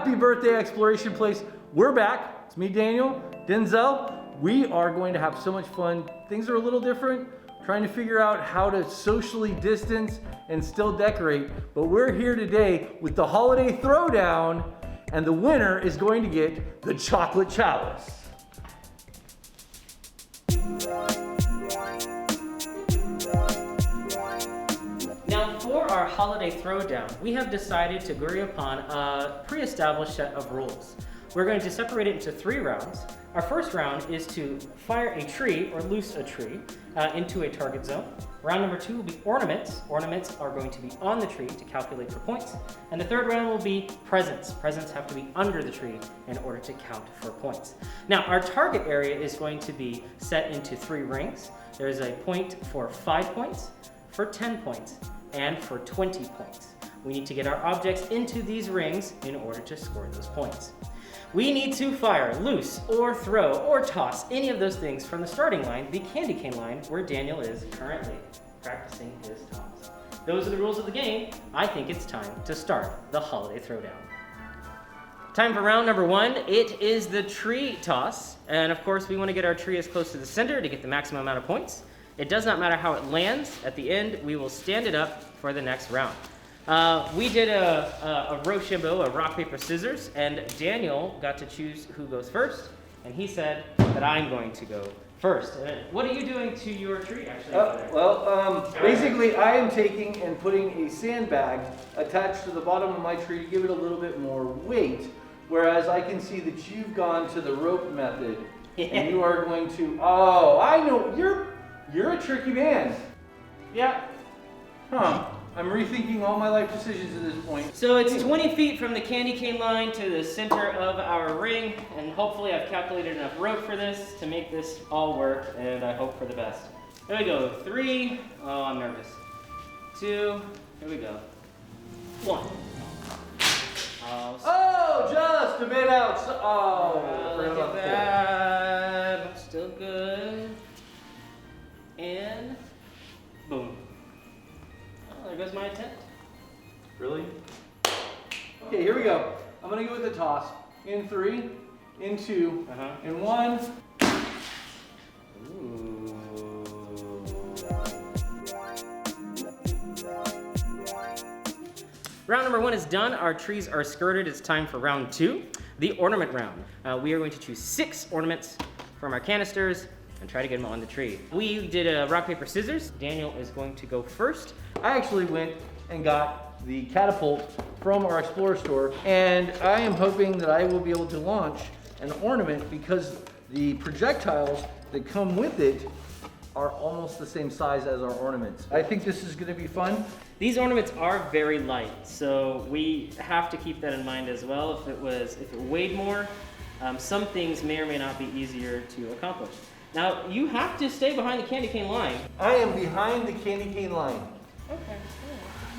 Happy birthday, Exploration Place. We're back. It's me, Daniel, Denzal. We are going to have so much fun. Things are a little different, trying to figure out how to socially distance and still decorate. But we're here today with the holiday throwdown, and the winner is going to get the chocolate chalice. Now, for our holiday throwdown, we have decided to agree upon a pre-established set of rules. We're going to separate it into 3 rounds. Our first round is to fire a tree or loose a tree into a target zone. Round number 2 will be ornaments. Ornaments are going to be on the tree to calculate for points. And the third round will be presents. Presents have to be under the tree in order to count for points. Now, our target area is going to be set into 3 rings. There's a point for 5 points, for 10 points, and for 20 points. We need to get our objects into these rings in order to score those points. We need to fire, loose, or throw, or toss any of those things from the starting line, the candy cane line, where Daniel is currently practicing his toss. Those are the rules of the game. I think it's time to start the holiday throwdown. Time for round number 1. It is the tree toss. And of course, we want to get our tree as close to the center to get the maximum amount of points. It does not matter how it lands. At the end, we will stand it up for the next round. We did a Rochambeau, a rock, paper, scissors, and Daniel got to choose who goes first, and he said that I'm going to go first. What are you doing to your tree, actually? Basically, I am taking and putting a sandbag attached to the bottom of my tree to give it a little bit more weight, whereas I can see that you've gone to the rope method, and you are going to, oh, I know, you're a tricky man. Yeah. Huh. I'm rethinking all my life decisions at this point. So it's 20 feet from the candy cane line to the center of our ring, and hopefully I've calculated enough rope for this to make this all work, and I hope for the best. Here we go. 3. Oh, I'm nervous. 2. Here we go. 1. Oh, just a bit out. Look at that. Still good. And boom. There goes my attempt. Really? Okay, here we go. I'm gonna go with the toss. In 3, in 2, in 1. Ooh. Round number 1 is done. Our trees are skirted. It's time for round 2, the ornament round. We are going to choose 6 ornaments from our canisters and try to get them on the tree. We did a rock, paper, scissors. Daniel is going to go first. I actually went and got the catapult from our Explorer store, and I am hoping that I will be able to launch an ornament because the projectiles that come with it are almost the same size as our ornaments. I think this is gonna be fun. These ornaments are very light, so we have to keep that in mind as well. If it weighed more, some things may or may not be easier to accomplish. Now, you have to stay behind the candy cane line. I am behind the candy cane line. Okay.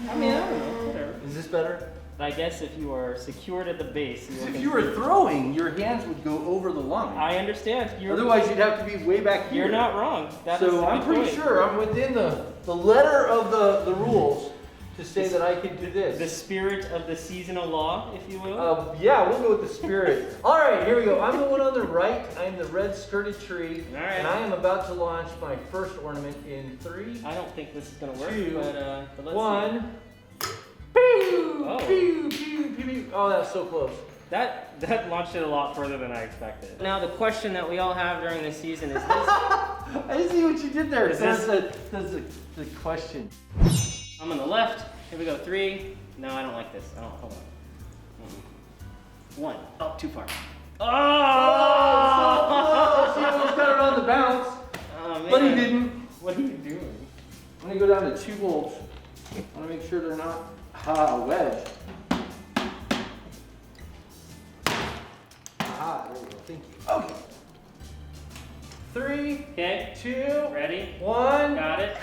I mean, I don't know, whatever. Is this better? I guess if you are secured at the base. If you were throwing, your hands would go over the line. I understand. Otherwise, you'd have to be way back here. You're not wrong. So I'm pretty sure I'm within the letter of the rules to say that I can do this. The spirit of the seasonal law, if you will. Yeah, we'll go with the spirit. All right, here we go. I'm the one on the right. I'm the red skirted tree. All right. And I am about to launch my first ornament in 3. I don't think this is going to work, 2, but let's 1. see. Pew, Oh. pew, pew, pew, pew. Oh, that's so close. That launched it a lot further than I expected. Now, the question that we all have during this season is this. I see what you did there. That's the question. I'm on the left. Here we go. 3. No, I don't like this. Hold on. 1. Oh, too far. Oh, so close. He almost got it on the bounce. Oh, man. But he didn't. What are you doing? I'm gonna go down to 2 volts. I wanna make sure they're not wedge. There we go. Thank you. Okay. 3, Okay. 2, Ready? 1. Got it.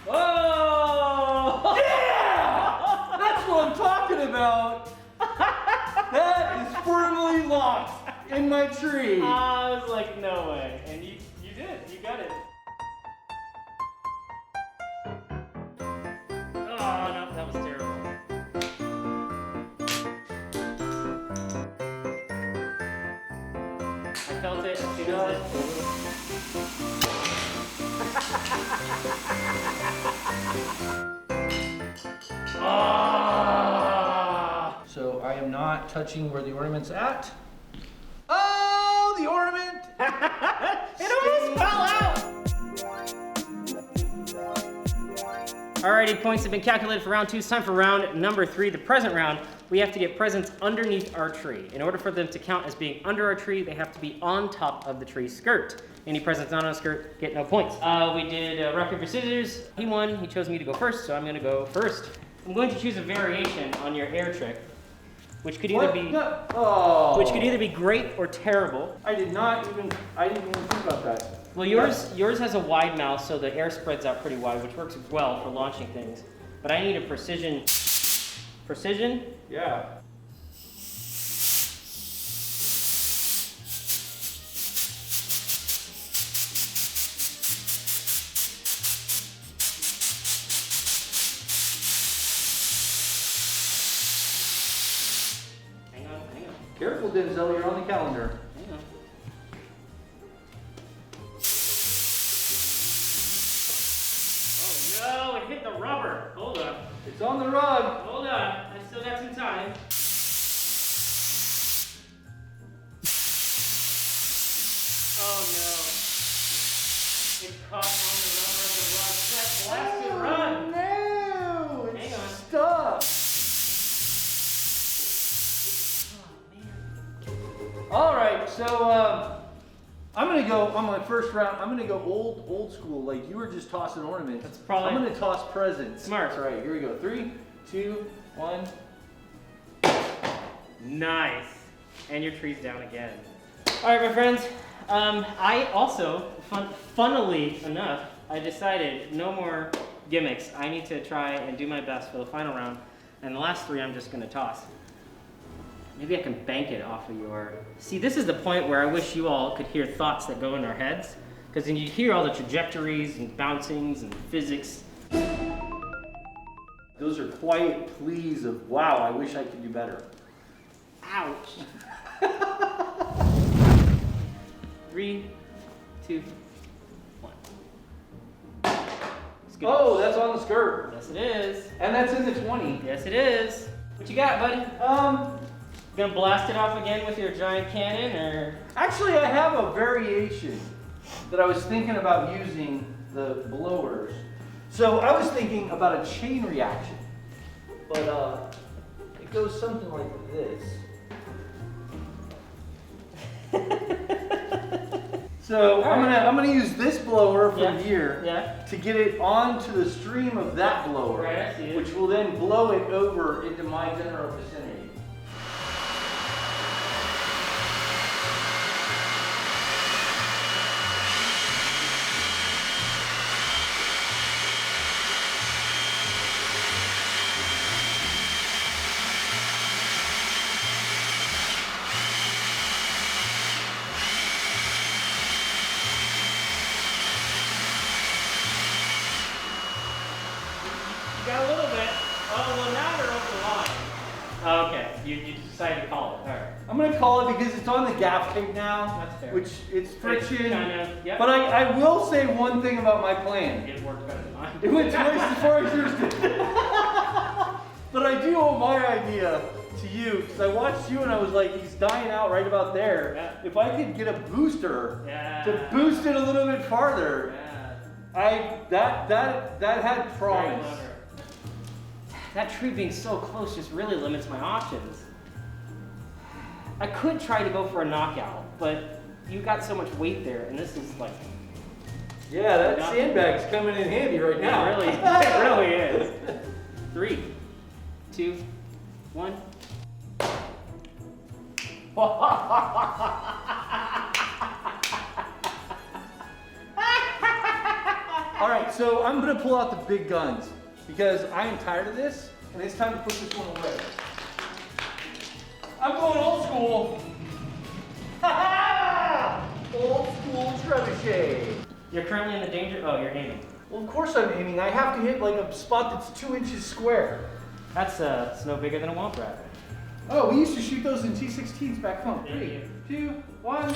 Whoa! Yeah! That's what I'm talking about. That is firmly locked in my tree. I was like, no way. And you did. You got it. Oh, no, that was terrible. as soon as it. So I am not touching where the ornament's at. Oh, the ornament! It almost fell out! Alrighty, points have been calculated for round 2. It's time for round number 3, the present round. We have to get presents underneath our tree. In order for them to count as being under our tree, they have to be on top of the tree skirt. Any presents not on a skirt get no points. We did rock, paper, scissors. He won. He chose me to go first, so I'm going to go first. I'm going to choose a variation on your air trick, which could either be which could either be great or terrible. I didn't even think about that. Well, yours has a wide mouth, so the air spreads out pretty wide, which works well for launching things. But I need a precision. Precision? Yeah. Hang on. Careful, Denzel, you're on the calendar. Hang on. Oh no, it hit the rubber. Hold on. It's on the rug. Hold on. I still got some time. Oh no. It caught on the rubber of the rug. That blasted rug. No, it's Hang on. stuck. All right, so I'm gonna go on my first round. I'm gonna go old school, like you were just tossing ornaments. That's probably- I'm gonna toss presents. Smart. All right, here we go. 3, 2, 1. Nice. And your tree's down again. All right, my friends. I also, funnily enough, I decided no more gimmicks. I need to try and do my best for the final round. And the last 3 I'm just gonna toss. Maybe I can bank it off of your... See, this is the point where I wish you all could hear thoughts that go in our heads. Because then you hear all the trajectories and bouncings and physics. Those are quiet pleas of, wow, I wish I could do better. Ouch. 3, 2, 1. Oh, that's on the skirt. Yes, it is. And that's in the 20. Yes, it is. What you got, buddy? Gonna blast it off again with your giant cannon, or? Actually, I have a variation that I was thinking about using the blowers. So I was thinking about a chain reaction, but it goes something like this. So I'm gonna use this blower from here to get it onto the stream of that blower, Right, I see it. which will then blow it over into my general vicinity. Got a little bit. Oh, well, now they're over the line. Oh, okay, you decided to call it. All right. I'm gonna call it because it's on the gaff tape now, That's fair. which it's friction. Kind of, yep. But I will say one thing about my plan. It worked better than mine. It went twice as far as yours did. But I do owe my idea to you because I watched you and I was like, he's dying out right about there. Yeah. If I could get a booster Yeah. to boost it a little bit farther, Yeah. that had Very promise. clever. That tree being so close just really limits my options. I could try to go for a knockout, but you got so much weight there, and this is like... Yeah, that sandbag's coming in handy right now. It really is. 3, 2, 1. All right, so I'm gonna pull out the big guns because I am tired of this and it's time to put this one away. I'm going old school. Old school trebuchet. You're currently in the danger... Oh, you're aiming. Well, of course I'm aiming. I have to hit like a spot that's 2 inches square. That's it's no bigger than a womp rat. Oh, we used to shoot those in T16s back home. Yeah, 3, 2, 1.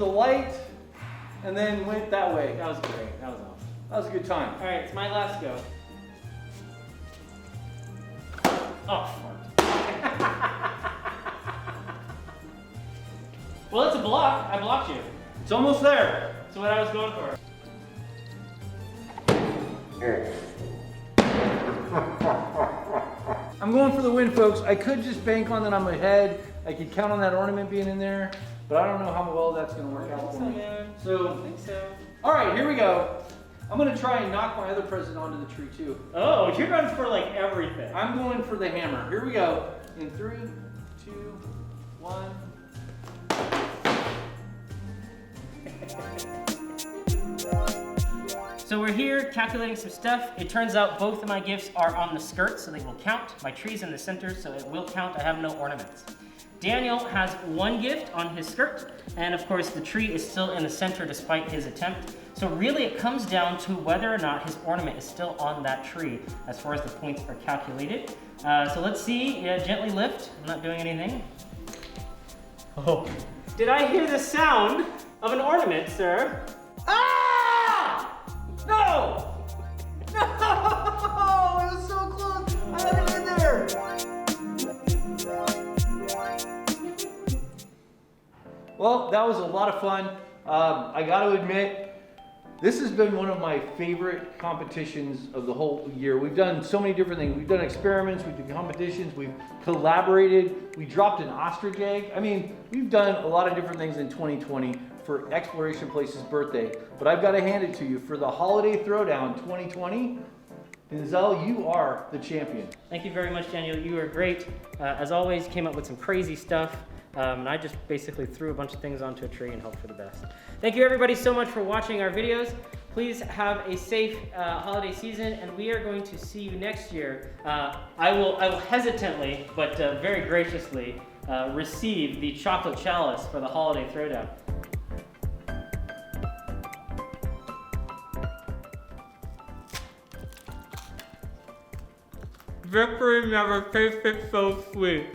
the light and then went that way. That was great. That was awesome. That was a good time. All right, it's my last go. Oh, fart. Well, it's a block. I blocked you. It's almost there. That's what I was going for. I'm going for the win, folks. I could just bank on that I'm ahead. I could count on that ornament being in there, but I don't know how well that's gonna work out for me. I So, don't think so. all right, here we go. I'm gonna try and knock my other present onto the tree too. Oh, you're going for like everything. I'm going for the hammer. Here we go. In 3, 2, 1. So we're here calculating some stuff. It turns out both of my gifts are on the skirt, so they will count. My tree's in the center, so it will count. I have no ornaments. Daniel has one gift on his skirt, and of course the tree is still in the center despite his attempt. So really it comes down to whether or not his ornament is still on that tree as far as the points are calculated. So let's see, gently lift. I'm not doing anything. Oh. Did I hear the sound of an ornament, sir? Ah! No! No! It was so close! I had it in there! Well, that was a lot of fun. I got to admit, this has been one of my favorite competitions of the whole year. We've done so many different things. We've done experiments, we've done competitions, we've collaborated, we dropped an ostrich egg. I mean, we've done a lot of different things in 2020 for Exploration Place's birthday. But I've got to hand it to you. For the Holiday Throwdown 2020, Denzal, you are the champion. Thank you very much, Daniel. You were great. As always, came up with some crazy stuff. And I just basically threw a bunch of things onto a tree and hoped for the best. Thank you everybody so much for watching our videos. Please have a safe holiday season, and we are going to see you next year. I will hesitantly, but very graciously, receive the chocolate chalice for the Holiday Throwdown. Victory never tasted so sweet.